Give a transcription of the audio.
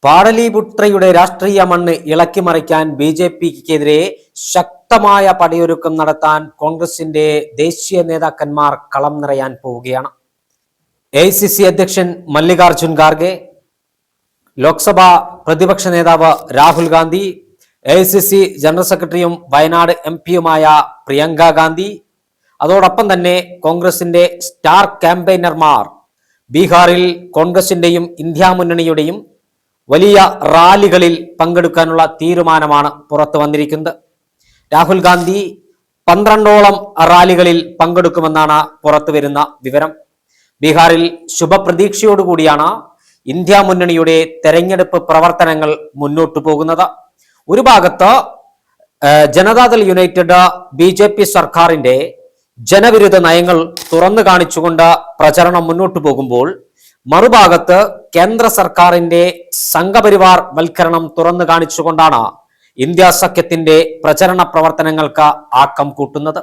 പാടലീപുത്രയുടെ രാഷ്ട്രീയ മണ്ണ് ഇളക്കിമറിക്കാൻ BJPക്കെതിരെ ശക്തമായ പടയൊരുക്കം നടത്താൻ കോൺഗ്രസിന്റെ ദേശീയ നേതാക്കന്മാർ കളം നിറയാൻ പോവുകയാണ്. AICC അധ്യക്ഷൻ മല്ലികാർജുൻ ഖാർഗെ, ലോക്സഭാ പ്രതിപക്ഷ നേതാവ് രാഹുൽ ഗാന്ധി, AICC ജനറൽ സെക്രട്ടറിയും വയനാട് MP-യുമായ പ്രിയങ്ക ഗാന്ധി, അതോടൊപ്പം തന്നെ കോൺഗ്രസിന്റെ സ്റ്റാർ ക്യാമ്പയിനർമാർ ബീഹാറിൽ കോൺഗ്രസിന്റെയും ഇന്ത്യ മുന്നണിയുടെയും വലിയ റാലികളിൽ പങ്കെടുക്കാനുള്ള തീരുമാനമാണ് പുറത്തു വന്നിരിക്കുന്നത്. രാഹുൽ ഗാന്ധി 12ഓളം റാലികളിൽ പങ്കെടുക്കുമെന്നാണ് പുറത്തു വരുന്ന വിവരം. ബീഹാറിൽ ശുഭപ്രതീക്ഷയോടുകൂടിയാണ് ഇന്ത്യ മുന്നണിയുടെ തെരഞ്ഞെടുപ്പ് പ്രവർത്തനങ്ങൾ മുന്നോട്ടു പോകുന്നത്. ഒരു ഭാഗത്ത് ജനതാദൾ യുണൈറ്റഡ് BJP സർക്കാരിന്റെ ജനവിരുദ്ധ നയങ്ങൾ തുറന്നു കാണിച്ചുകൊണ്ട് പ്രചരണം മുന്നോട്ടു പോകുമ്പോൾ, മറുഭാഗത്ത് കേന്ദ്ര സർക്കാരിന്റെ സംഘപരിവാർ വൽക്കരണം തുറന്നു കാണിച്ചുകൊണ്ടാണ് ഇന്ത്യ സഖ്യത്തിന്റെ പ്രചരണ പ്രവർത്തനങ്ങൾക്ക് ആക്കം കൂട്ടുന്നത്.